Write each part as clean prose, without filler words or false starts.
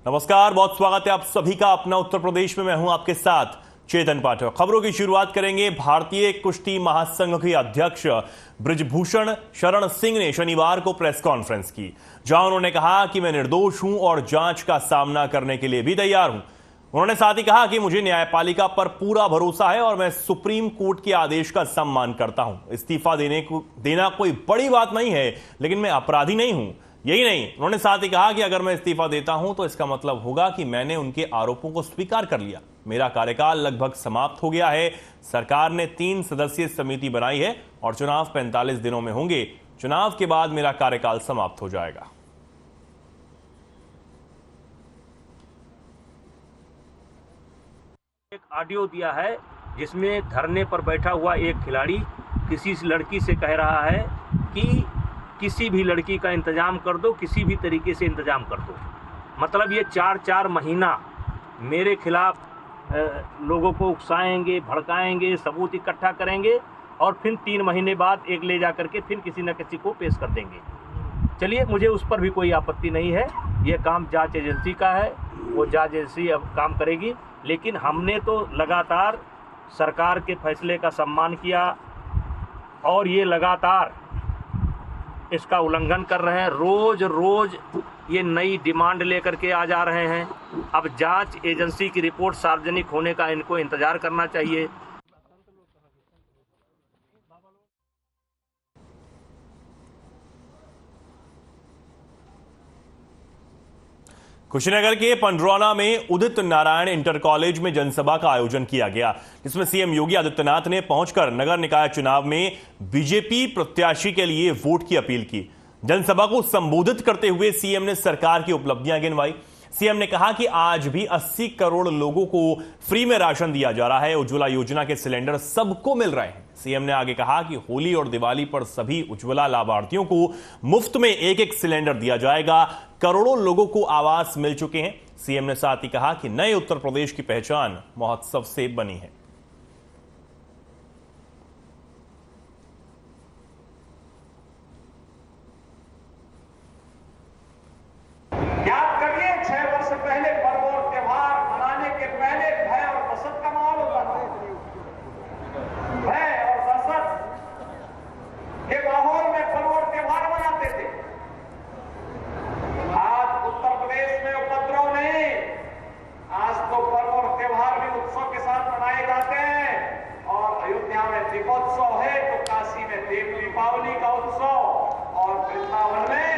नमस्कार, बहुत स्वागत है आप सभी का अपना उत्तर प्रदेश में। मैं हूं आपके साथ चेतन पाठक। खबरों की शुरुआत करेंगे। भारतीय कुश्ती महासंघ के अध्यक्ष बृजभूषण शरण सिंह ने शनिवार को प्रेस कॉन्फ्रेंस की, जहां उन्होंने कहा कि मैं निर्दोष हूं और जांच का सामना करने के लिए भी तैयार हूं। उन्होंने साथ ही कहा कि मुझे न्यायपालिका पर पूरा भरोसा है और मैं सुप्रीम कोर्ट के आदेश का सम्मान करता हूं। इस्तीफा देना कोई बड़ी बात नहीं है, लेकिन मैं अपराधी नहीं हूं। यही नहीं, उन्होंने साथ ही कहा कि अगर मैं इस्तीफा देता हूं तो इसका मतलब होगा कि मैंने उनके आरोपों को स्वीकार कर लिया। मेरा कार्यकाल लगभग समाप्त हो गया है। सरकार ने 3 सदस्यीय समिति बनाई है और चुनाव 45 दिनों में होंगे। चुनाव के बाद मेरा कार्यकाल समाप्त हो जाएगा। एक ऑडियो दिया है जिसमें धरने पर बैठा हुआ एक खिलाड़ी किसी लड़की से कह रहा है कि किसी भी लड़की का इंतजाम कर दो, किसी भी तरीके से इंतजाम कर दो। मतलब ये 4 महीना मेरे खिलाफ लोगों को उकसाएंगे, भड़काएंगे, सबूत इकट्ठा करेंगे और फिर 3 महीने बाद एक ले जा करके फिर किसी न किसी को पेश कर देंगे। चलिए, मुझे उस पर भी कोई आपत्ति नहीं है। ये काम जांच एजेंसी का है, वो जांच एजेंसी अब काम करेगी। लेकिन हमने तो लगातार सरकार के फैसले का सम्मान किया और ये लगातार इसका उल्लंघन कर रहे हैं। रोज रोज ये नई डिमांड लेकर के आ जा रहे हैं। अब जांच एजेंसी की रिपोर्ट सार्वजनिक होने का इनको इंतजार करना चाहिए। कुशीनगर के पंडरौना में उदित नारायण इंटर कॉलेज में जनसभा का आयोजन किया गया, जिसमें सीएम योगी आदित्यनाथ ने पहुंचकर नगर निकाय चुनाव में बीजेपी प्रत्याशी के लिए वोट की अपील की। जनसभा को संबोधित करते हुए सीएम ने सरकार की उपलब्धियां गिनवाई। सीएम ने कहा कि आज भी 80 करोड़ लोगों को फ्री में राशन दिया जा रहा है। उज्ज्वला योजना के सिलेंडर सबको मिल रहे हैं। सीएम ने आगे कहा कि होली और दिवाली पर सभी उज्ज्वला लाभार्थियों को मुफ्त में एक सिलेंडर दिया जाएगा। करोड़ों लोगों को आवास मिल चुके हैं। सीएम ने साथ ही कहा कि नए उत्तर प्रदेश की पहचान महोत्सव से बनी है। याद करिए, 6 वर्ष पहले पर्व और त्योहार मनाने के पहले भय और दहशत का माहौल होता था। भय और दहशत के माहौल में पर्व और त्योहार मनाते थे। आज उत्तर प्रदेश में उपद्रव नहीं, आज तो पर्व और त्योहार भी उत्सव के साथ मनाए जाते हैं। और अयोध्या में दीपोत्सव है तो काशी में देव दीपावली का उत्सव और वृंदावन में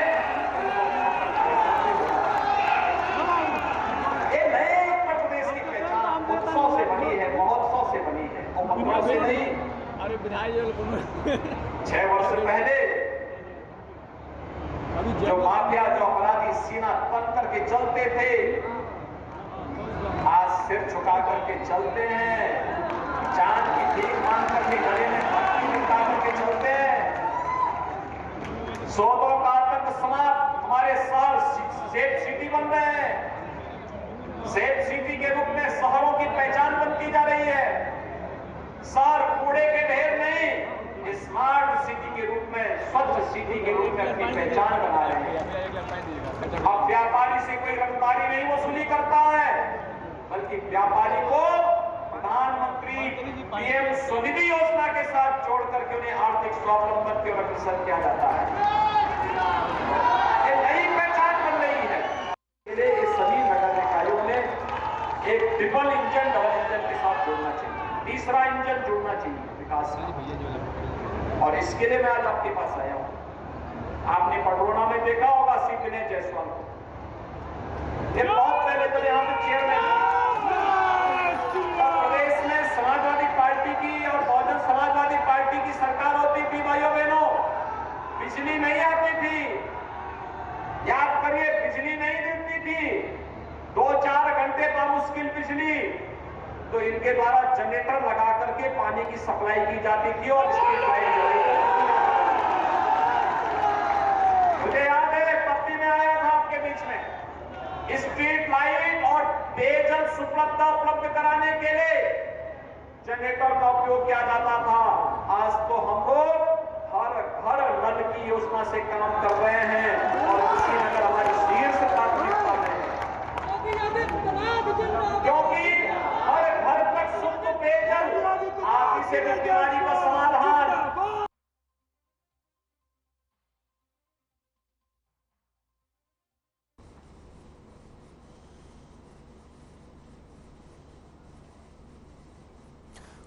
महोत्सव से बनी है, उपद्रव से नहीं। अरे 6 वर्ष पहले जो माफिया, जो अपराधी सीना तन करके चलते थे, आज सिर झुका करके चलते हैं। जान की भीख मांग करके गले में पट्टी लटका करके चलते हैं। सौदों का आतंक समाप्त, हमारे शहर सेफ सिटी बन रहे हैं। सेफ सिटी के रूप में शहरों की पहचान बनती जा रही है। शहर कूड़े के ढेर नहीं, स्मार्ट सिटी के रूप में, स्वच्छ सिटी के रूप में अपनी पहचान बना रहे हैं। अब व्यापारी से कोई रंगदारी नहीं वसूली करता है, बल्कि व्यापारी को प्रधानमंत्री पीएम स्वनिधि योजना के साथ जोड़ करके उन्हें आर्थिक स्वावलंबन की ओर अग्रसर किया जाता है। ये नई पहचान बन रही है। ये सभी नगर निकायों ने एक ट्रिपल इंजन, डबल इंजन के साथ जोड़ना चाहिए, तीसरा इंजन जोड़ना चाहिए विकास का। और इसके लिए मैं आज आपके पास आया हूं। आपने पंडरौना में देखा होगा सी विनय जायसवाल को। ये बहुत पहले तो यहाँ पे चेयरमैन प्रदेश में समाजवादी पार्टी की और बहुजन समाजवादी पार्टी की सरकार होती थी। भाइयों बहनों, बिजली नहीं आती थी। याद करिए, बिजली नहीं मिलती थी। 2-4 घंटे पर मुश्किल बिजली, तो इनके द्वारा जनरेटर लगा करके पानी की सप्लाई की जाती थी और स्ट्रीट लाइट जलाई जाती थी। मुझे याद है, पत्ती में आया था आपके बीच में। स्ट्रीट लाइट और पेयजल सुलभता उपलब्ध कराने के लिए जनरेटर का उपयोग किया जाता था। आज तो हम लोग हर घर नल की योजना से काम कर रहे हैं और कुशीनगर हमारी शीर्ष प्राथमिकता में है।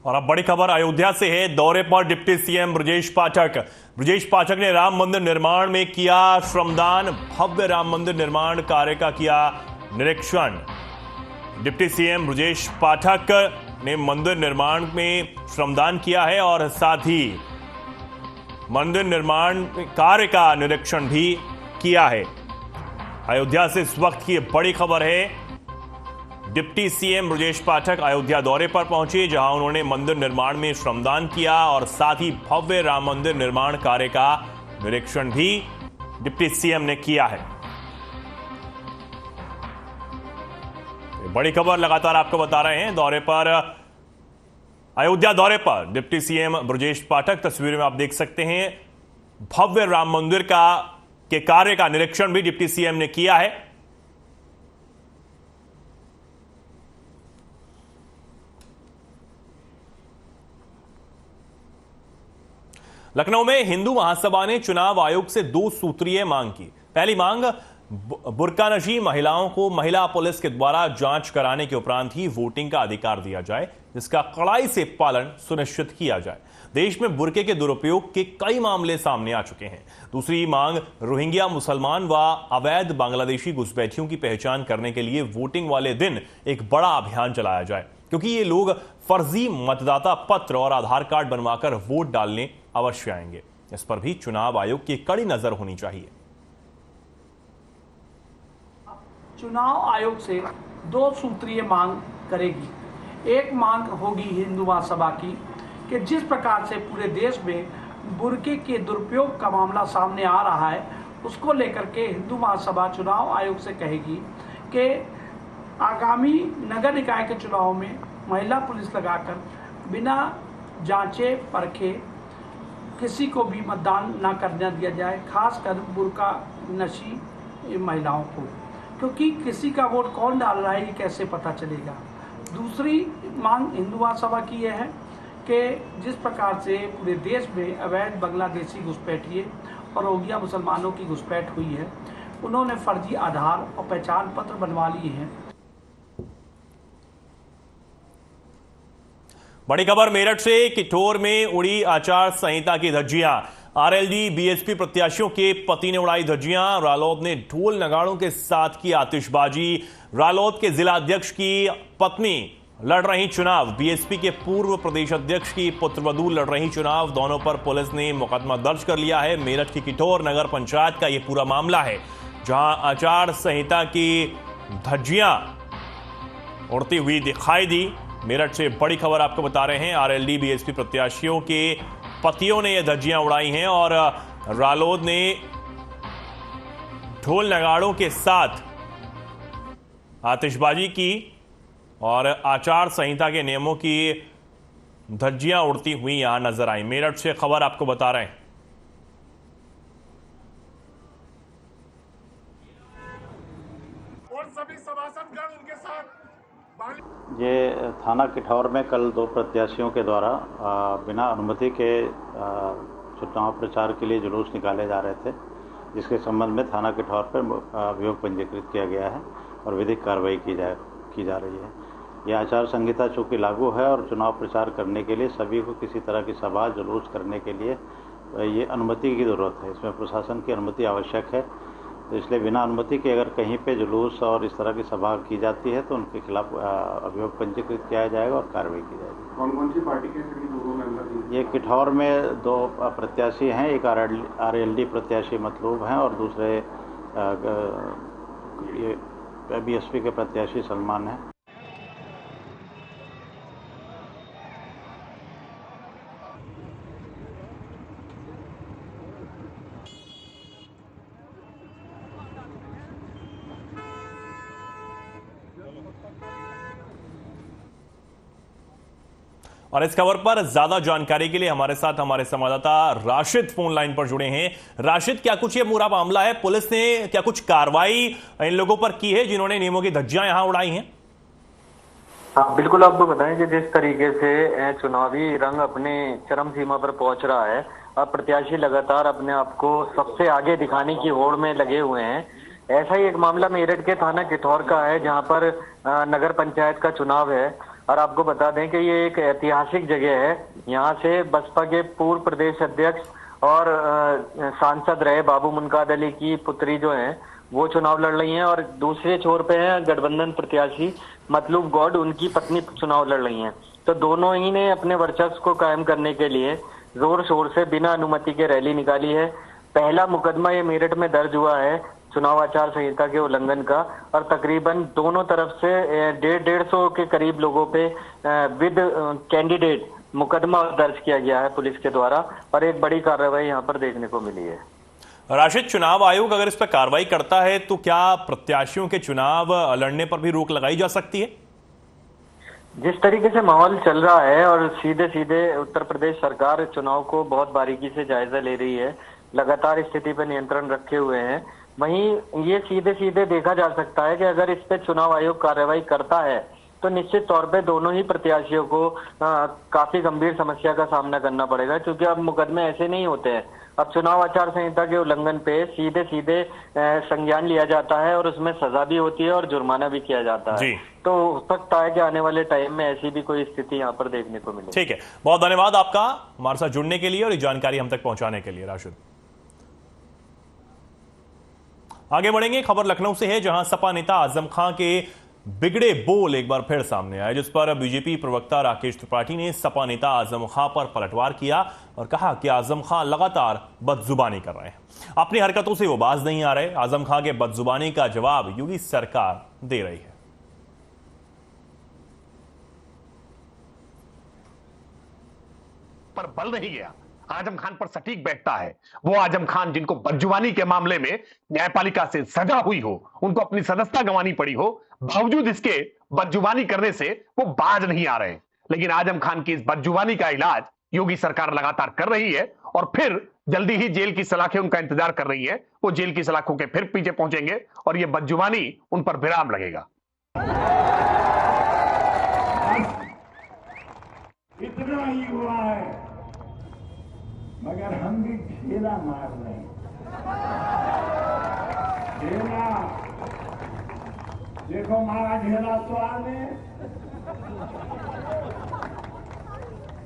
और अब बड़ी खबर अयोध्या से है। दौरे पर डिप्टी सीएम ब्रजेश पाठक। ब्रजेश पाठक ने राम मंदिर निर्माण में किया श्रमदान। भव्य राम मंदिर निर्माण कार्य का किया निरीक्षण। डिप्टी सीएम ब्रजेश पाठक ने मंदिर निर्माण में श्रमदान किया है और साथ ही मंदिर निर्माण कार्य का निरीक्षण भी किया है। अयोध्या से इस वक्त की बड़ी खबर है। डिप्टी सीएम ब्रजेश पाठक अयोध्या दौरे पर पहुंचे, जहां उन्होंने मंदिर निर्माण में श्रमदान किया और साथ ही भव्य राम मंदिर निर्माण कार्य का निरीक्षण भी डिप्टी सीएम ने किया है। बड़ी खबर लगातार आपको बता रहे हैं। दौरे पर, अयोध्या दौरे पर डिप्टी सीएम ब्रजेश पाठक, तस्वीर में आप देख सकते हैं भव्य राम मंदिर के कार्य का निरीक्षण भी डिप्टी सीएम ने किया है। लखनऊ में हिंदू महासभा ने चुनाव आयोग से 2 सूत्रीय मांग की। पहली मांग, बुर्कानशी महिलाओं को महिला पुलिस के द्वारा जांच कराने के उपरांत ही वोटिंग का अधिकार दिया जाए, जिसका कड़ाई से पालन सुनिश्चित किया जाए। देश में बुर्के के दुरुपयोग के कई मामले सामने आ चुके हैं। दूसरी मांग, रोहिंग्या मुसलमान व अवैध बांग्लादेशी घुसपैठियों की पहचान करने के लिए वोटिंग वाले दिन एक बड़ा अभियान चलाया जाए, क्योंकि ये लोग फर्जी मतदाता पत्र और आधार कार्ड बनवाकर वोट डालने अवश्य आएंगे। इस पर भी चुनाव आयोग की कड़ी नजर होनी चाहिए। चुनाव आयोग से 2 सूत्रीय मांग करेगी। एक मांग होगी हिंदू महासभा की कि जिस प्रकार से पूरे देश में बुर्के के दुरुपयोग का मामला सामने आ रहा है, उसको लेकर के हिंदू महासभा चुनाव आयोग से कहेगी कि आगामी नगर निकाय के चुनाव में महिला पुलिस लगाकर बिना जांचे परखे किसी को भी मतदान ना करने दिया जाए, खासकर बुर्का नशी महिलाओं को, क्योंकि किसी का वोट कौन डाल रहा है ये कैसे पता चलेगा। दूसरी मांग हिंदू महासभा की यह है कि जिस प्रकार से पूरे देश में अवैध बांग्लादेशी घुसपैठिए और रोहिंग्या मुसलमानों की घुसपैठ हुई है, उन्होंने फर्जी आधार और पहचान पत्र बनवा लिए हैं। बड़ी खबर मेरठ से, किठौर में उड़ी आचार संहिता की धज्जियां। आरएलडी बीएसपी प्रत्याशियों के पति ने उड़ाई धज्जियां। रालोद ने ढोल नगाड़ों के साथ की आतिशबाजी। रालोद के जिला अध्यक्ष की पत्नी लड़ रही चुनाव। बीएसपी के पूर्व प्रदेश अध्यक्ष की पुत्रवधू लड़ रही चुनाव। दोनों पर पुलिस ने मुकदमा दर्ज कर लिया है। मेरठ की किठौर नगर पंचायत का यह पूरा मामला है, जहां आचार संहिता की धज्जियां उड़ती हुई दिखाई दी। मेरठ से बड़ी खबर आपको बता रहे हैं। आरएलडी बीएसपी प्रत्याशियों के पतियों ने ये धज्जियां उड़ाई हैं और रालोद ने ढोल नगाड़ों के साथ आतिशबाजी की और आचार संहिता के नियमों की धज्जियां उड़ती हुई यहां नजर आई। मेरठ से खबर आपको बता रहे हैं। और सभी सभासदगण उनके साथ। ये थाना किठौर में कल 2 प्रत्याशियों के द्वारा बिना अनुमति के चुनाव प्रचार के लिए जुलूस निकाले जा रहे थे, जिसके संबंध में थाना किठौर पर अभियोग पंजीकृत किया गया है और विधिक कार्रवाई की जा रही है। यह आचार संहिता चूँकि लागू है और चुनाव प्रचार करने के लिए सभी को किसी तरह की सभा जुलूस करने के लिए ये अनुमति की ज़रूरत है। इसमें प्रशासन की अनुमति आवश्यक है, तो इसलिए बिना अनुमति के अगर कहीं पे जुलूस और इस तरह की सभा की जाती है तो उनके खिलाफ अभियोग पंजीकृत किया जाएगा और कार्रवाई की जाएगी। कौन सी पार्टी के दोनों मेंबर? ये किठौर में 2 प्रत्याशी हैं, एक आरएलडी प्रत्याशी मतलूब हैं और दूसरे ये बीएसपी के प्रत्याशी सलमान हैं। और इस खबर पर ज्यादा जानकारी के लिए हमारे साथ हमारे संवाददाता राशिद फोन लाइन पर जुड़े हैं। राशिद, क्या कुछ ये पूरा मामला है? पुलिस ने क्या कुछ कार्रवाई इन लोगों पर की है जिन्होंने नियमों की धज्जियां यहां उड़ाई हैं? हाँ बिल्कुल, आपको बताएं कि जिस तरीके से चुनावी रंग अपने चरम सीमा पर पहुंच रहा है, अब प्रत्याशी लगातार अपने आप को सबसे आगे दिखाने की होड़ में लगे हुए हैं। ऐसा ही एक मामला मेरठ के थाना किठौर का है, जहां पर नगर पंचायत का चुनाव है और आपको बता दें कि ये एक ऐतिहासिक जगह है। यहाँ से बसपा के पूर्व प्रदेश अध्यक्ष और सांसद रहे बाबू मुनकाद अली की पुत्री जो है वो चुनाव लड़ रही हैं, और दूसरे छोर पे है गठबंधन प्रत्याशी मतलूब गौड, उनकी पत्नी चुनाव लड़ रही हैं। तो दोनों ही ने अपने वर्चस्व को कायम करने के लिए जोर शोर से बिना अनुमति के रैली निकाली है। पहला मुकदमा ये मेरठ में दर्ज हुआ है चुनाव आचार संहिता के उल्लंघन का, और तकरीबन दोनों तरफ से 150 के करीब लोगों पे विद कैंडिडेट मुकदमा दर्ज किया गया है पुलिस के द्वारा, और एक बड़ी कार्रवाई यहाँ पर देखने को मिली है। राशिद, चुनाव आयोग अगर इस पर कार्रवाई करता है तो क्या प्रत्याशियों के चुनाव लड़ने पर भी रोक लगाई जा सकती है? जिस तरीके से माहौल चल रहा है और सीधे सीधे उत्तर प्रदेश सरकार चुनाव को बहुत बारीकी से जायजा ले रही है, लगातार स्थिति पर नियंत्रण रखे हुए हैं, वहीं ये सीधे सीधे देखा जा सकता है कि अगर इस पे चुनाव आयोग कार्रवाई करता है तो निश्चित तौर पे दोनों ही प्रत्याशियों को काफी गंभीर समस्या का सामना करना पड़ेगा, क्योंकि अब मुकदमे ऐसे नहीं होते हैं। अब चुनाव आचार संहिता के उल्लंघन पे सीधे सीधे संज्ञान लिया जाता है और उसमें सजा भी होती है और जुर्माना भी किया जाता है। तो हो सकता है कि आने वाले टाइम में ऐसी भी कोई स्थिति यहाँ पर देखने को मिले। ठीक है, बहुत धन्यवाद आपका हमारे साथ जुड़ने के लिए और ये जानकारी हम तक पहुंचाने के लिए राशिद। आगे बढ़ेंगे, खबर लखनऊ से है जहां सपा नेता आजम खां के बिगड़े बोल एक बार फिर सामने आए, जिस पर बीजेपी प्रवक्ता राकेश त्रिपाठी ने सपा नेता आजम खां पर पलटवार किया और कहा कि आजम खां लगातार बदजुबानी कर रहे हैं, अपनी हरकतों से वो बाज नहीं आ रहे। आजम खां के बदजुबानी का जवाब योगी सरकार दे रही है। पर बल नहीं गया, आजम खान पर सटीक बैठता है। वो आजम खान जिनको बदजुबानी के मामले में न्यायपालिका से सजा हुई हो, उनको अपनी सदस्यता गंवानी पड़ी हो, बावजूद इसके बदजुबानी करने से वो बाज नहीं आ रहे। लेकिन आजम खान की इस बदजुबानी का इलाज योगी सरकार लगातार कर रही है और फिर जल्दी ही जेल की सलाखें उनका इंतजार कर रही है। वो जेल की सलाखों के फिर पीछे पहुंचेंगे और ये बदजुबानी उन पर विराम लगेगा। इतना ही हुआ है, मगर हम भी ढेला मार रहे हैं। ढेला देखो, मारा ढेला स्वाद में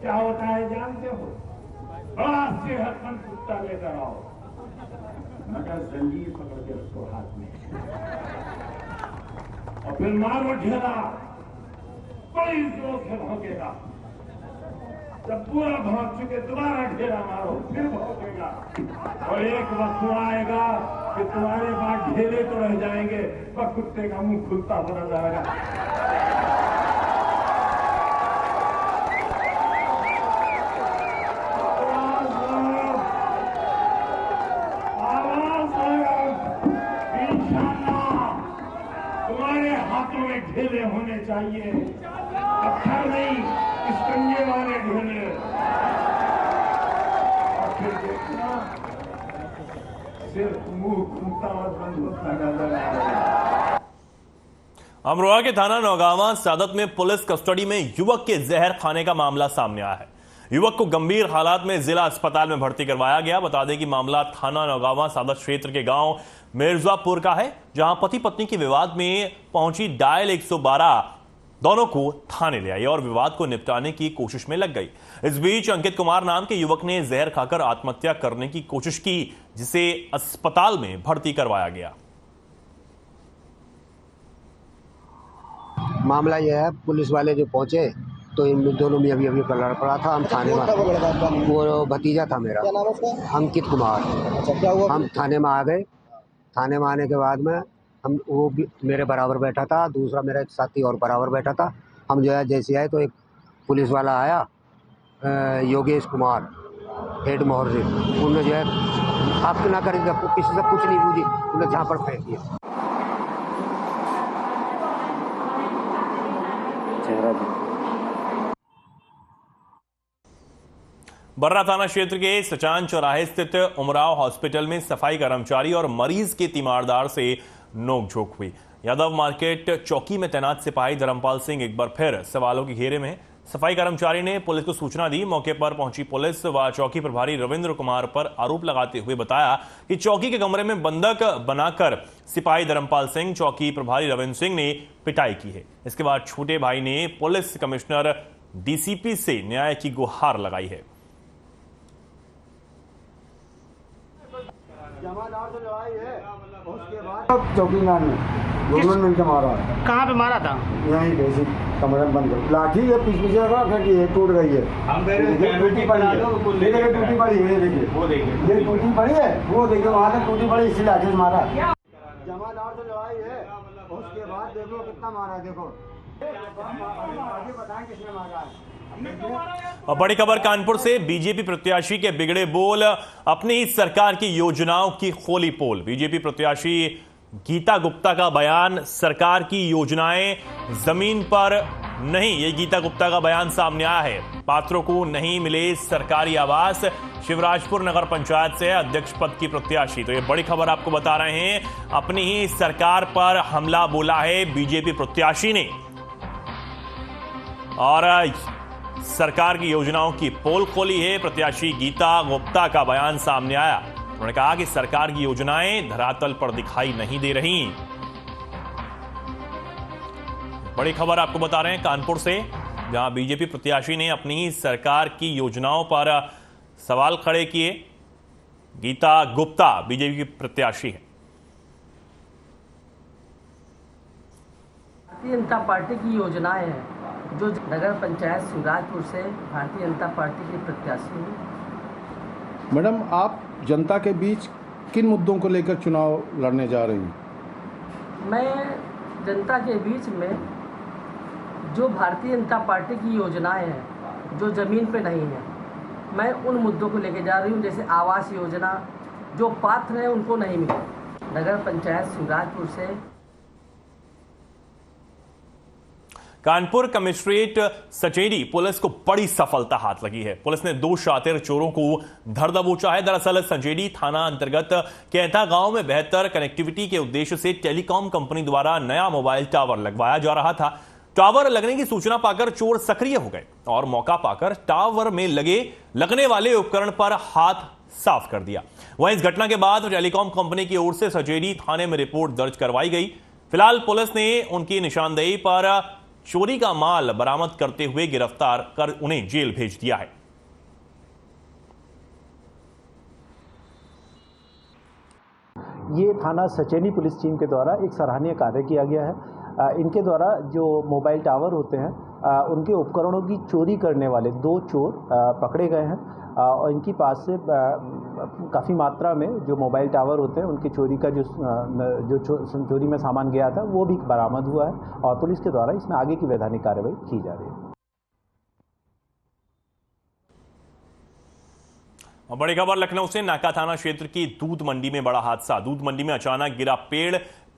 क्या होता है जानते हो? बड़ा सेहतमंद कुत्ता लेकर आओ, मगर जंजीर पकड़ के उसको हाथ में और फिर मारो ढेला, बड़ी जोर से भौंकेगा। जब पूरा भाग चुके दोबारा ढेला मारो, फिर भौंकेगा और एक वक्त आएगा कि तुम्हारे पास ढेले तो रह जाएंगे पर कुत्ते का मुंह खुलता हुआ जाएगा। तुम्हारे हाथों में ढेले होने चाहिए, पत्थर नहीं, इसकंजे वाले ढेले। और फिर देखना सिर्फ मुंह खुलता और बंद होता नजर आएगा। अमरोहा के थाना नौगावा सादत में पुलिस कस्टडी में युवक के जहर खाने का मामला सामने आया है। युवक को गंभीर हालात में जिला अस्पताल में भर्ती करवाया गया। बता दें कि मामला थाना नौगावा सादत क्षेत्र के गांव मिर्जापुर का है, जहां पति पत्नी के विवाद में पहुंची डायल 112 दोनों को थाने ले आई और विवाद को निपटाने की कोशिश में लग गई। इस बीच अंकित कुमार नाम के युवक ने जहर खाकर आत्महत्या करने की कोशिश की, जिसे अस्पताल में भर्ती करवाया गया। मामला यह है, पुलिस वाले जो पहुंचे तो इन दोनों में अभी लड़ पड़ा था। हम थाने में, वो भतीजा था मेरा, अंकित कुमार। क्या हुआ? हम थाने में आ गए। थाने में आने के बाद में हम, वो भी मेरे बराबर बैठा था, दूसरा मेरा एक साथी और बराबर बैठा था। हम जो है जैसे आए तो एक पुलिस वाला आया, योगेश कुमार, हेड मोहर्जिन। उन्होंने जो है आप ना करें, किसी से कुछ नहीं पूछी, उन्होंने जहाँ पर फेंक दिया। बर्रा थाना क्षेत्र के सचान चौराहे स्थित उमराव हॉस्पिटल में सफाई कर्मचारी और मरीज के तीमारदार से नोकझोंक हुई। यादव मार्केट चौकी में तैनात सिपाही धर्मपाल सिंह एक बार फिर सवालों के घेरे में। सफाई कर्मचारी ने पुलिस को सूचना दी। मौके पर पहुंची पुलिस व चौकी प्रभारी रविंद्र कुमार पर आरोप लगाते हुए बताया कि चौकी के कमरे में बंधक बनाकर सिपाही धर्मपाल सिंह, चौकी प्रभारी रविंद्र सिंह ने पिटाई की है। इसके बाद छोटे भाई ने पुलिस कमिश्नर डीसीपी से न्याय की गुहार लगाई है। जमादार से लड़ाई है, उसके बाद चौकीदार ने दोनों मिलकर मारा। कहाँ पे मारा था? यहीं बेसिक कमरे में बंद कर लाठी है, पीछे रखा, फिर ये टूट गई है। टूटी पड़ी है, टूटी पड़ी है, देखिए वो देखिए, ये टूटी पड़ी है, वो देखिए वहाँ तक टूटी पड़ी, इसी लाठी से मारा। जमादार से लड़ाई है, उसके बाद देखो कितना मारा, देखो आगे बताएं किसने मारा है। और बड़ी खबर कानपुर से, बीजेपी प्रत्याशी के बिगड़े बोल, अपनी ही सरकार की योजनाओं की खोली पोल। बीजेपी प्रत्याशी गीता गुप्ता का बयान, सरकार की योजनाएं जमीन पर नहीं, ये गीता गुप्ता का बयान सामने आया है। पात्रों को नहीं मिले सरकारी आवास, शिवराजपुर नगर पंचायत से अध्यक्ष पद की प्रत्याशी। तो ये बड़ी खबर आपको बता रहे हैं, अपनी ही सरकार पर हमला बोला है बीजेपी प्रत्याशी ने और सरकार की योजनाओं की पोल खोली है। प्रत्याशी गीता गुप्ता का बयान सामने आया, उन्होंने कहा कि सरकार की योजनाएं धरातल पर दिखाई नहीं दे रही। बड़ी खबर आपको बता रहे हैं कानपुर से, जहां बीजेपी प्रत्याशी ने अपनी ही सरकार की योजनाओं पर सवाल खड़े किए। गीता गुप्ता बीजेपी की प्रत्याशी है। भारतीय जनता पार्टी की योजनाएं हैं, जो नगर पंचायत शिवराजपुर से भारतीय जनता पार्टी की प्रत्याशी हूँ। मैडम, आप जनता के बीच किन मुद्दों को लेकर चुनाव लड़ने जा रही हैं? मैं जनता के बीच में जो भारतीय जनता पार्टी की योजनाएं हैं, जो ज़मीन पे नहीं है, मैं उन मुद्दों को लेकर जा रही हूँ। जैसे आवास योजना, जो पात्र हैं उनको नहीं मिले। नगर पंचायत शिवराजपुर से कानपुर कमिश्नरेट सचेरी पुलिस को बड़ी सफलता हाथ लगी है। पुलिस ने 2 शातिर चोरों को धर दबोचा है। दरअसल सचेरी थाना अंतर्गत कैथा गांव में बेहतर कनेक्टिविटी के उद्देश्य से टेलीकॉम कंपनी द्वारा नया मोबाइल टावर लगवाया जा रहा था। टावर लगने की सूचना पाकर चोर सक्रिय हो गए और मौका पाकर टावर में लगने वाले उपकरण पर हाथ साफ कर दिया। वहीं इस घटना के बाद टेलीकॉम कंपनी की ओर से सचेरी थाने में रिपोर्ट दर्ज करवाई गई। फिलहाल पुलिस ने उनकी निशानदेही पर चोरी का माल बरामद करते हुए गिरफ्तार कर उन्हें जेल भेज दिया है। ये थाना सचेनी पुलिस टीम के द्वारा एक सराहनीय कार्य किया गया है। इनके द्वारा जो मोबाइल टावर होते हैं, उनके उपकरणों की चोरी करने वाले 2 चोर पकड़े गए हैं और इनकी पास से काफ़ी मात्रा में जो मोबाइल टावर होते हैं उनकी चोरी का जो चोरी में सामान गया था वो भी बरामद हुआ है और पुलिस के द्वारा इसमें आगे की वैधानिक कार्रवाई की जा रही है। और बड़ी खबर लखनऊ से, नाका थाना क्षेत्र की दूध मंडी में बड़ा हादसा। दूध मंडी में अचानक गिरा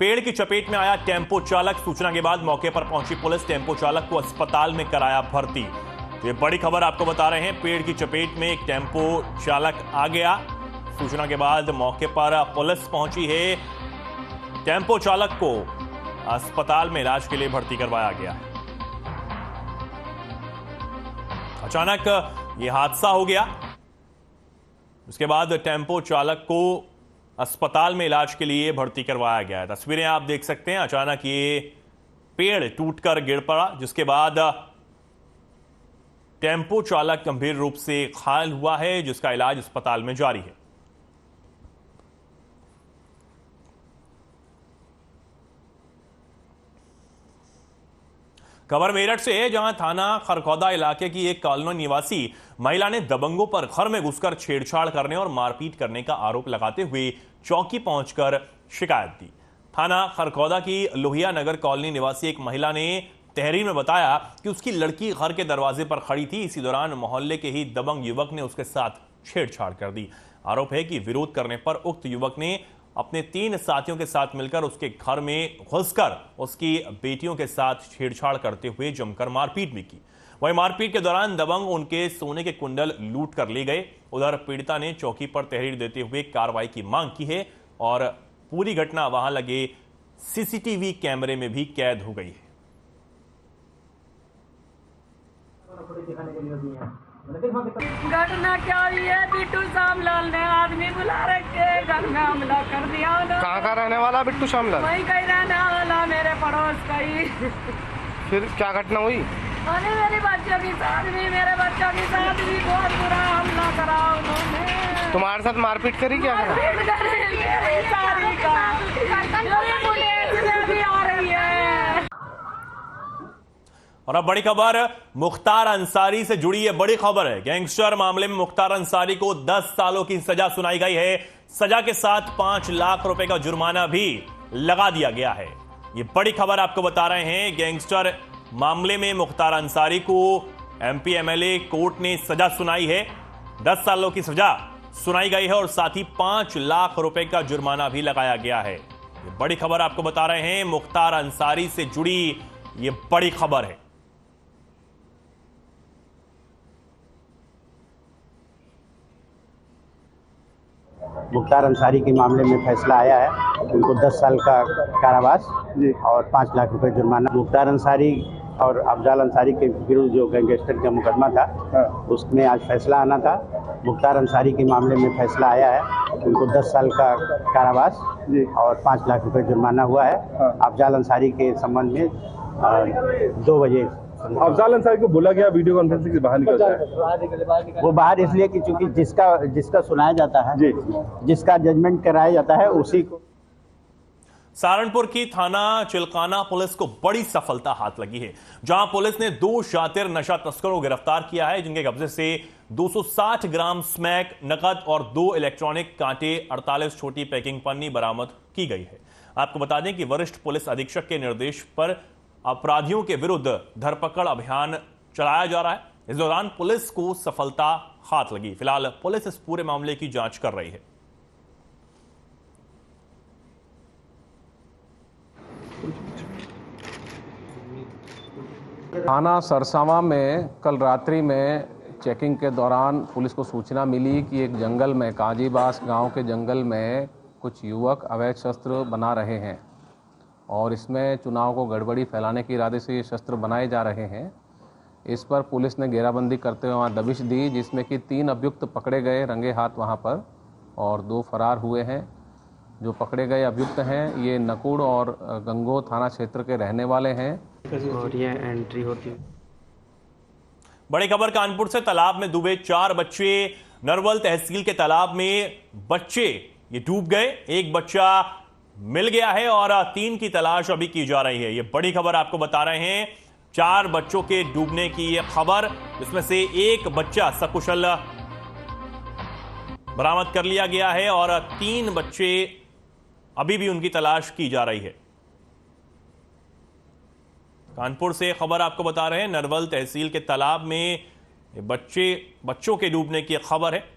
पेड़ की चपेट में आया टेम्पो चालक। सूचना के बाद मौके पर पहुंची पुलिस, टेम्पो चालक को अस्पताल में कराया भर्ती। ये बड़ी खबर आपको बता रहे हैं, पेड़ की चपेट में एक टेम्पो चालक आ गया। सूचना के बाद मौके पर पुलिस पहुंची है, टेम्पो चालक को अस्पताल में इलाज के लिए भर्ती करवाया गया। अचानक यह हादसा हो गया, उसके बाद टेम्पो चालक को अस्पताल में इलाज के लिए भर्ती करवाया गया है। तस्वीरें आप देख सकते हैं, अचानक ये पेड़ टूटकर गिर पड़ा, जिसके बाद टेम्पो चालक गंभीर रूप से घायल हुआ है, जिसका इलाज अस्पताल में जारी है। खबर मेरठ से है, जहां थाना खरखौदा इलाके की एक कॉलोनी निवासी महिला ने दबंगों पर घर में घुसकर छेड़छाड़ करने और मारपीट करने का आरोप लगाते हुए चौकी पहुंचकर शिकायत दी। थाना खरखौदा की लोहिया नगर कॉलोनी निवासी एक महिला ने तहरीर में बताया कि उसकी लड़की घर के दरवाजे पर खड़ी थी। इसी दौरान मोहल्ले के ही दबंग युवक ने उसके साथ छेड़छाड़ कर दी। आरोप है कि विरोध करने पर उक्त युवक ने अपने 3 साथियों के साथ मिलकर उसके घर में घुसकर उसकी बेटियों के साथ छेड़छाड़ करते हुए जमकर मारपीट भी की। वहीं मारपीट के दौरान दबंग उनके सोने के कुंडल लूट कर ले गए। उधर पीड़िता ने चौकी पर तहरीर देते हुए कार्रवाई की मांग की है और पूरी घटना वहां लगे सीसीटीवी कैमरे में भी कैद हो गई है। घटना क्या हुई है? बिट्टू सामलाल ने आदमी बुला रखे, घर में हमला कर दिया ना। कहाँ का रहने वाला बिट्टू श्यामलाल? वही कहीं रहने वाला, मेरे पड़ोस का ही। फिर क्या घटना हुई? अरे मेरे बच्चों के साथ भी बहुत बुरा हमला करा उन्होंने। तुम्हारे साथ मारपीट करी? क्या करा? और अब बड़ी खबर मुख्तार अंसारी से जुड़ी है। बड़ी खबर है, गैंगस्टर मामले में मुख्तार अंसारी को 10 सालों की सजा सुनाई गई है। सजा के साथ 5 लाख रुपए का जुर्माना भी लगा दिया गया है। ये बड़ी खबर आपको बता रहे हैं। गैंगस्टर मामले में मुख्तार अंसारी को एमपी एमएलए कोर्ट ने सजा सुनाई है। 10 सालों की सजा सुनाई गई है और साथ ही 5 लाख रुपए का जुर्माना भी लगाया गया है। ये बड़ी खबर आपको बता रहे हैं। मुख्तार अंसारी से जुड़ी ये बड़ी खबर है। मुख्तार अंसारी के मामले में फैसला आया है। उनको 10 साल का कारावास और 5 लाख रुपए जुर्माना। मुख्तार अंसारी और अफजाल अंसारी के विरुद्ध जो गैंगस्टर का मुकदमा था, उसमें आज फैसला आना था। मुख्तार अंसारी के मामले में फैसला आया है। उनको 10 साल का कारावास और 5 लाख रुपए जुर्माना हुआ है। अफजाल अंसारी के संबंध में 2 बजे अफजाल अंसारी को बोला गया वीडियो कॉन्फ्रेंसिंग से बाहर निकल जाए। वो बाहर इसलिए कि चूंकि जिसका सुनाया जाता है, जिसका जजमेंट कराया जाता है, उसी को। सहारनपुर की थाना चिलकाना पुलिस को बड़ी सफलता हाथ लगी है, जहां पुलिस ने 2 शातिर नशा तस्करों को गिरफ्तार किया है, जिनके कब्जे से 260 ग्राम स्मैक, नकद और 2 इलेक्ट्रॉनिक कांटे, 48 छोटी पैकिंग पन्नी बरामद की गई है। आपको बता दें कि वरिष्ठ पुलिस अधीक्षक के निर्देश पर अपराधियों के विरुद्ध धरपकड़ अभियान चलाया जा रहा है। इस दौरान पुलिस को सफलता हाथ लगी। फिलहाल पुलिस इस पूरे मामले की जांच कर रही है। थाना सरसावा में कल रात्रि में चेकिंग के दौरान पुलिस को सूचना मिली कि एक जंगल में, काजीबास गांव के जंगल में कुछ युवक अवैध शस्त्र बना रहे हैं और इसमें चुनाव को गड़बड़ी फैलाने के इरादे से ये शस्त्र बनाए जा रहे हैं। इस पर पुलिस ने घेराबंदी करते हुए वहाँ दबिश दी, जिसमें कि 3 अभियुक्त पकड़े गए रंगे हाथ वहाँ पर और 2 फरार हुए हैं। जो पकड़े गए अभियुक्त हैं ये नकुड़ और गंगो थाना क्षेत्र के रहने वाले हैं और ये एंट्री होती है। बड़ी खबर कानपुर से। तालाब में डूबे 4 बच्चे। नरवल तहसील के तालाब में बच्चे ये डूब गए। एक बच्चा मिल गया है और 3 की तलाश अभी की जा रही है। ये बड़ी खबर आपको बता रहे हैं। 4 बच्चों के डूबने की ये खबर, जिसमें से एक बच्चा सकुशल बरामद कर लिया गया है और 3 बच्चे अभी भी उनकी तलाश की जा रही है। कानपुर से खबर आपको बता रहे हैं। नरवल तहसील के तालाब में बच्चों के डूबने की खबर है।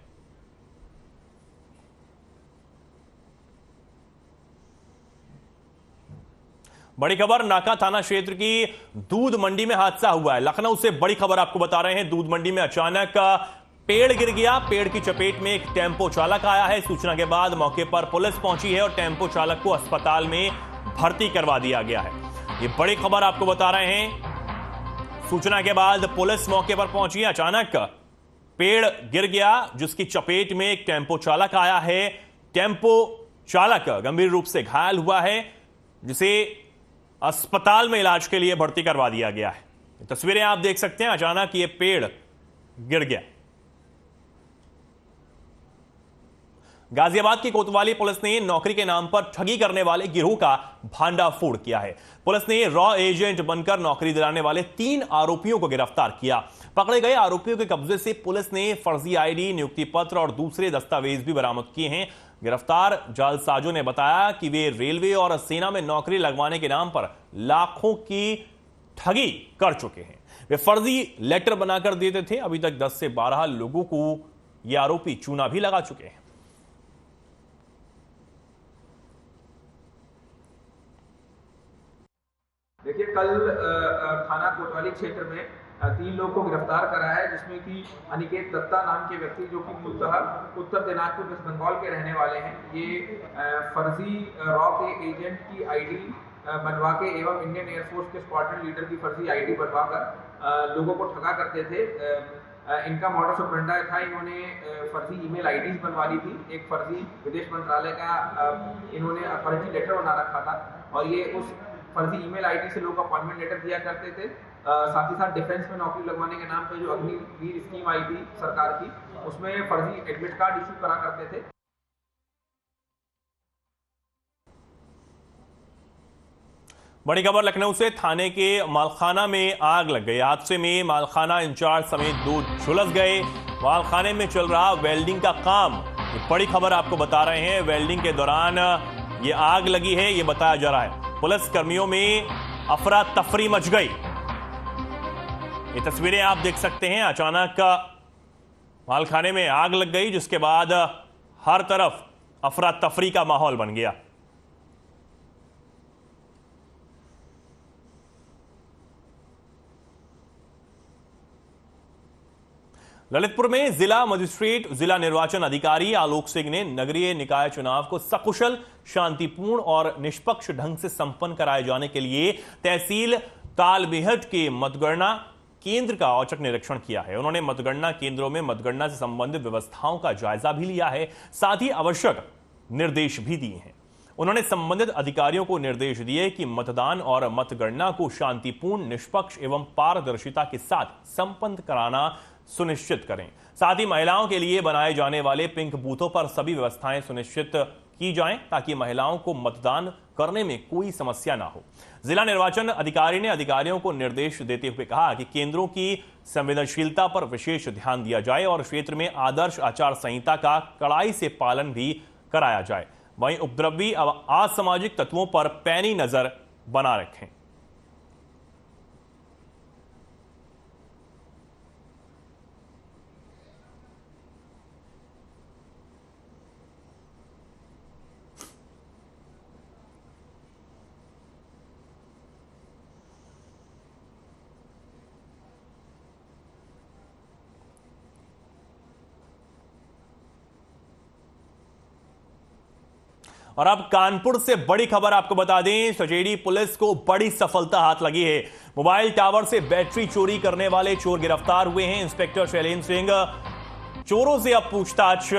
बड़ी खबर नाका थाना क्षेत्र की दूध मंडी में हादसा हुआ है। लखनऊ से बड़ी खबर आपको बता रहे हैं। दूध मंडी में अचानक पेड़ गिर गया। पेड़ की चपेट में एक टेम्पो चालक आया है। सूचना के बाद मौके पर पुलिस पहुंची है और टेम्पो चालक को अस्पताल में भर्ती करवा दिया गया है। ये बड़ी खबर आपको बता रहे हैं। सूचना के बाद पुलिस मौके पर पहुंची है। अचानक पेड़ गिर गया, जिसकी चपेट में एक टेम्पो चालक आया है। टेम्पो चालक गंभीर रूप से घायल हुआ है, जिसे अस्पताल में इलाज के लिए भर्ती करवा दिया गया है। तस्वीरें आप देख सकते हैं। अचानक ये पेड़ गिर गया। गाजियाबाद की कोतवाली पुलिस ने नौकरी के नाम पर ठगी करने वाले गिरोह का भांडाफोड़ किया है। पुलिस ने रॉ एजेंट बनकर नौकरी दिलाने वाले 3 आरोपियों को गिरफ्तार किया। पकड़े गए आरोपियों के कब्जे से पुलिस ने फर्जी आईडी, नियुक्ति पत्र और दूसरे दस्तावेज भी बरामद किए हैं। गिरफ्तार जालसाजों ने बताया कि वे रेलवे और सेना में नौकरी लगवाने के नाम पर लाखों की ठगी कर चुके हैं। वे फर्जी लेटर बनाकर देते थे। अभी तक 10 से 12 लोगों को ये आरोपी चूना भी लगा चुके हैं। देखिए, कल थाना कोतवाली क्षेत्र में 3 लोग को गिरफ्तार करा है, जिसमें कि अनिकेत दत्ता नाम के व्यक्ति, जो कि मूलतः उत्तर दिनाजपुर वेस्ट बंगाल के रहने वाले हैं। ये फर्जी रॉ के एजेंट की आईडी बनवा के एवं इंडियन एयरफोर्स के स्क्वाड्रन लीडर की फर्जी आईडी बनवा कर लोगों को ठगा करते थे। इनका मॉडस ऑपरेंडी था, इन्होंने फर्जी ईमेल आईडीज बनवा ली थी, एक फर्जी विदेश मंत्रालय का इन्होंने अथॉरिटी लेटर बना रखा था और ये उस फर्जी ईमेल आईडी से लोग अपॉइंटमेंट लेटर दिया करते थे। साथ ही साथ डिफेंस में नौकरी लगवाने के नाम पे जो अग्निवीर स्कीम आई थी सरकार की, उसमें फर्जी एडमिट कार्ड इशू करा करते थे। बड़ी खबर लखनऊ से, थाने के मालखाना में आग लग गई। हादसे में मालखाना इंचार्ज समेत 2 झुलस गए। मालखाने में चल रहा वेल्डिंग का काम, ये बड़ी खबर आपको बता रहे हैं। वेल्डिंग के दौरान ये आग लगी है, ये बताया जा रहा है। पुलिस कर्मियों में अफरा तफरी मच गई। ये तस्वीरें आप देख सकते हैं। अचानक मालखाने में आग लग गई, जिसके बाद हर तरफ अफरा तफरी का माहौल बन गया। ललितपुर में जिला मजिस्ट्रेट जिला निर्वाचन अधिकारी आलोक सिंह ने नगरीय निकाय चुनाव को सकुशल, शांतिपूर्ण और निष्पक्ष ढंग से संपन्न कराए जाने के लिए तहसील तालबेहट के मतगणना केंद्र का औचक निरीक्षण किया है। उन्होंने मतगणना केंद्रों में मतगणना से संबंधित व्यवस्थाओं का जायजा भी लिया है, साथ ही आवश्यक निर्देश भी दिए हैं। उन्होंने संबंधित अधिकारियों को निर्देश दिए कि मतदान और मतगणना को शांतिपूर्ण, निष्पक्ष एवं पारदर्शिता के साथ संपन्न कराना सुनिश्चित करें। साथ ही महिलाओं के लिए बनाए जाने वाले पिंक बूथों पर सभी व्यवस्थाएं सुनिश्चित की जाएं, ताकि महिलाओं को मतदान करने में कोई समस्या ना हो। जिला निर्वाचन अधिकारी ने अधिकारियों को निर्देश देते हुए कहा कि केंद्रों की संवेदनशीलता पर विशेष ध्यान दिया जाए और क्षेत्र में आदर्श आचार संहिता का कड़ाई से पालन भी कराया जाए। वहीं उपद्रवी असामाजिक तत्वों पर पैनी नजर बना रखें। और अब कानपुर से बड़ी खबर आपको बता दें, सजेड़ी पुलिस को बड़ी सफलता हाथ लगी है। मोबाइल टावर से बैटरी चोरी करने वाले चोर गिरफ्तार हुए हैं। इंस्पेक्टर शैलेंद्र सिंह चोरों से अब पूछताछ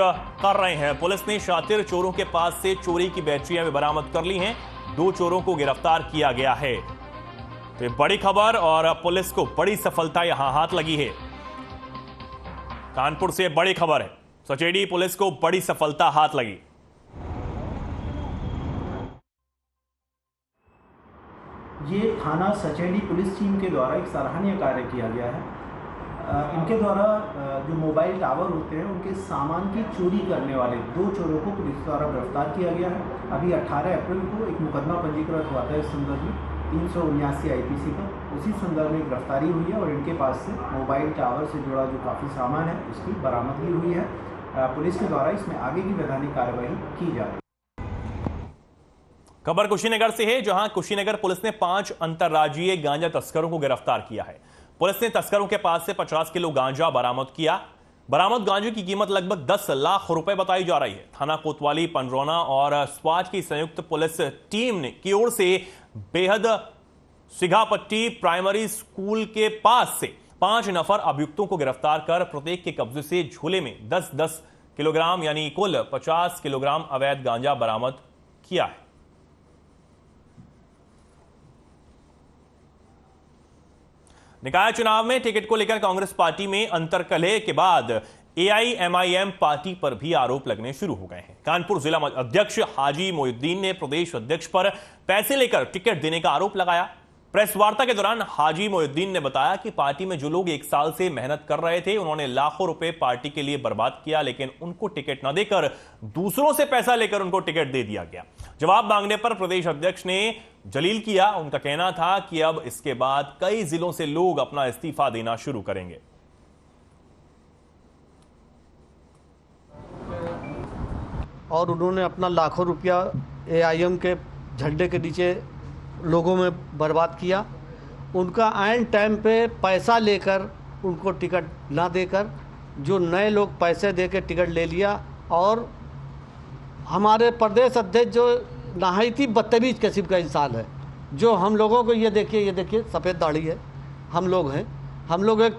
कर रहे हैं। पुलिस ने शातिर चोरों के पास से चोरी की बैटरियां भी बरामद कर ली हैं। 2 चोरों को गिरफ्तार किया गया है। तो ये बड़ी खबर और पुलिस को बड़ी सफलता यहां हाथ लगी है। कानपुर से बड़ी खबर है, सचेड़ी पुलिस को बड़ी सफलता हाथ लगी। ये थाना सचेड़ी पुलिस टीम के द्वारा एक सराहनीय कार्य किया गया है। इनके द्वारा जो मोबाइल टावर होते हैं उनके सामान की चोरी करने वाले 2 चोरों को पुलिस द्वारा गिरफ्तार किया गया है। अभी 18 अप्रैल को एक मुकदमा पंजीकृत हुआ था इस संदर्भ में 379 IPC का, उसी संदर्भ में गिरफ्तारी हुई है और इनके पास से मोबाइल टावर से जुड़ा जो काफ़ी सामान है उसकी बरामदगी हुई है। पुलिस के द्वारा इसमें आगे की वैधानिक कार्रवाई की जा रही है। खबर कुशीनगर से है, जहां कुशीनगर पुलिस ने 5 अंतर्राज्यीय गांजा तस्करों को गिरफ्तार किया है। पुलिस ने तस्करों के पास से 50 किलो गांजा बरामद किया। बरामद गांजे की कीमत लगभग 10 लाख रुपए बताई जा रही है। थाना कोतवाली, पंडरौना और स्वाज की संयुक्त पुलिस टीम की ओर से बेहद सिघापट्टी प्राइमरी स्कूल के पास से 5 नफर अभियुक्तों को गिरफ्तार कर प्रत्येक के कब्जे से झोले में 10-10 किलोग्राम यानी कुल 50 किलोग्राम अवैध गांजा बरामद किया है। निकाय चुनाव में टिकट को लेकर कांग्रेस पार्टी में अंतर्कलह के बाद AIMIM पार्टी पर भी आरोप लगने शुरू हो गए हैं। कानपुर जिला अध्यक्ष हाजी मोइनुद्दीन ने प्रदेश अध्यक्ष पर पैसे लेकर टिकट देने का आरोप लगाया। प्रेस वार्ता के दौरान हाजी मोइनुद्दीन ने बताया कि पार्टी में जो लोग 1 साल से मेहनत कर रहे थे उन्होंने लाखों रुपए पार्टी के लिए बर्बाद किया, लेकिन उनको टिकट न देकर दूसरों से पैसा लेकर उनको टिकट दे दिया गया। जवाब मांगने पर प्रदेश अध्यक्ष ने जलील किया। उनका कहना था कि अब इसके बाद कई जिलों से लोग अपना इस्तीफा देना शुरू करेंगे। और उन्होंने अपना लाखों रुपया AIM के झंडे के नीचे लोगों में बर्बाद किया। उनका आइन टाइम पे पैसा लेकर उनको टिकट ना देकर जो नए लोग पैसे दे के टिकट ले लिया। और हमारे प्रदेश अध्यक्ष जो नहायती बदतमीज किस्म का इंसान है, जो हम लोगों को ये देखिए सफ़ेद दाढ़ी है, हम लोग हैं, हम लोग एक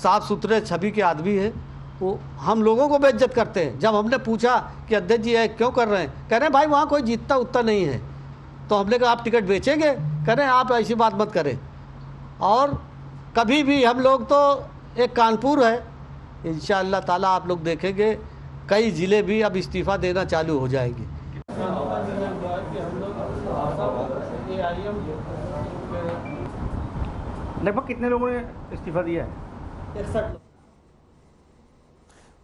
साफ सुथरे छवि के आदमी हैं, वो हम लोगों को बेइज्जत करते हैं। जब हमने पूछा कि अध्यक्ष जी क्यों कर रहे हैं, कह रहे हैं भाई वहाँ कोई जीतता उतना नहीं है। तो हमने कहा आप टिकट बेचेंगे, कह रहे हैं आप ऐसी बात मत करें। और कभी भी हम लोग तो एक कानपुर है, इंशाअल्लाह ताला आप लोग देखेंगे कई ज़िले भी अब इस्तीफ़ा देना चालू हो जाएंगे। लगभग कितने लोगों ने इस्तीफा दिया है? 61।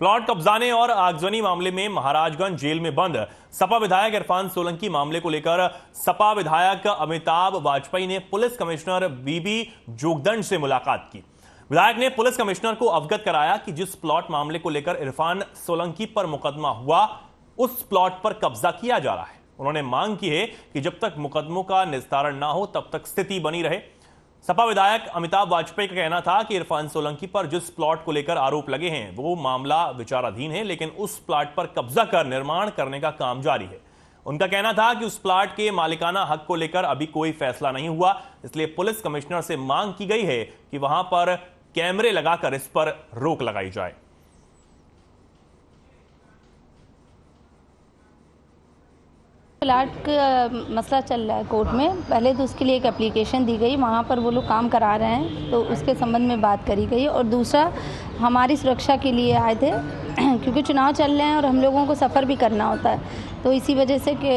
प्लॉट कब्जाने और आगजनी मामले में महाराजगंज जेल में बंद सपा विधायक इरफान सोलंकी मामले को लेकर सपा विधायक अमिताभ वाजपेयी ने पुलिस कमिश्नर बीबी जोगदंड से मुलाकात की। विधायक ने पुलिस कमिश्नर को अवगत कराया कि जिस प्लॉट मामले को लेकर इरफान सोलंकी पर मुकदमा हुआ, उस प्लॉट पर कब्जा किया जा रहा है। उन्होंने मांग की है कि जब तक मुकदमों का निस्तारण ना हो तब तक स्थिति बनी रहे। सपा विधायक अमिताभ वाजपेयी का कहना था कि इरफान सोलंकी पर जिस प्लॉट को लेकर आरोप लगे हैं वो मामला विचाराधीन है, लेकिन उस प्लॉट पर कब्जा कर निर्माण करने का काम जारी है। उनका कहना था कि उस प्लॉट के मालिकाना हक को लेकर अभी कोई फैसला नहीं हुआ, इसलिए पुलिस कमिश्नर से मांग की गई है कि वहां पर कैमरे लगाकर इस पर रोक लगाई जाए। प्लाट का मसला चल रहा है कोर्ट में। पहले तो उसके लिए एक एप्लीकेशन दी गई, वहाँ पर वो लोग काम करा रहे हैं, तो उसके संबंध में बात करी गई। और दूसरा हमारी सुरक्षा के लिए आए थे क्योंकि चुनाव चल रहे हैं और हम लोगों को सफ़र भी करना होता है, तो इसी वजह से कि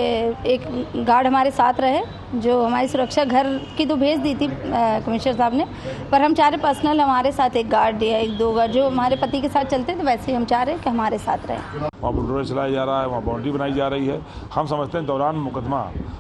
एक गार्ड हमारे साथ रहे जो हमारी सुरक्षा घर की तो भेज दी थी कमिश्नर साहब ने, पर हम चाह रहे पर्सनल हमारे साथ एक गार्ड या एक दो गार्ड जो हमारे पति के साथ चलते थे, वैसे ही हम चाह रहे हैं कि हमारे साथ रहें। वहाँ बुलडोजर चलाया जा रहा है, वहाँ बाउंड्री बनाई जा रही है। हम समझते हैं दौरान मुकदमा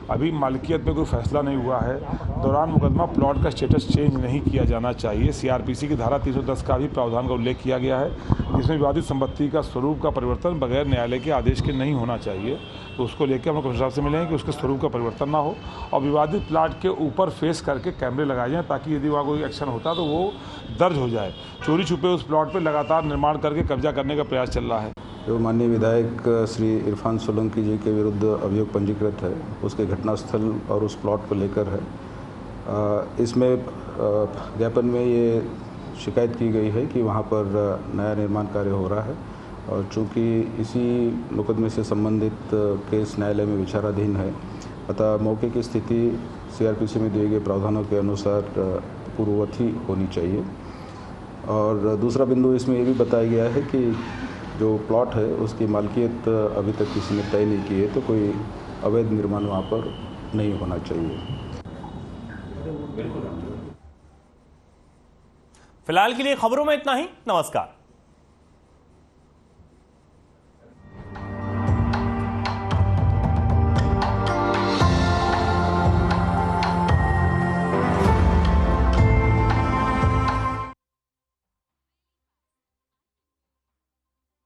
अभी मालिकियत में कोई फैसला नहीं हुआ है, दौरान मुकदमा प्लॉट का स्टेटस चेंज नहीं किया जाना चाहिए। सीआरपीसी की धारा 310 का भी प्रावधान का उल्लेख किया गया है, जिसमें विवादित संपत्ति का स्वरूप का परिवर्तन बगैर न्यायालय के आदेश के नहीं होना चाहिए। तो उसको लेकर हम कमिश्नर साहब से मिलेंगे कि उसके स्वरूप का परिवर्तन ना हो और विवादित प्लाट के ऊपर फेस करके कैमरे लगाए जाएँ, ताकि यदि वहाँ कोई एक्शन होता तो वो दर्ज हो जाए। चोरी छुपे उस प्लॉट पर लगातार निर्माण करके कब्जा करने का प्रयास चल रहा है। जो माननीय विधायक श्री इरफान सोलंकी जी के विरुद्ध अभियोग पंजीकृत है, उसके घटनास्थल और उस प्लॉट को लेकर है। इसमें ज्ञापन में ये शिकायत की गई है कि वहाँ पर नया निर्माण कार्य हो रहा है और चूँकि इसी मुकदमे से संबंधित केस न्यायालय में विचाराधीन है, अतः मौके की स्थिति सीआरपीसी में दिए गए प्रावधानों के अनुसार पूर्ववत ही होनी चाहिए। और दूसरा बिंदु इसमें ये भी बताया गया है कि जो प्लॉट है उसकी मालकियत अभी तक किसी ने तय नहीं की है, तो कोई अवैध निर्माण वहाँ पर नहीं होना चाहिए। फिलहाल के लिए खबरों में इतना ही। नमस्कार।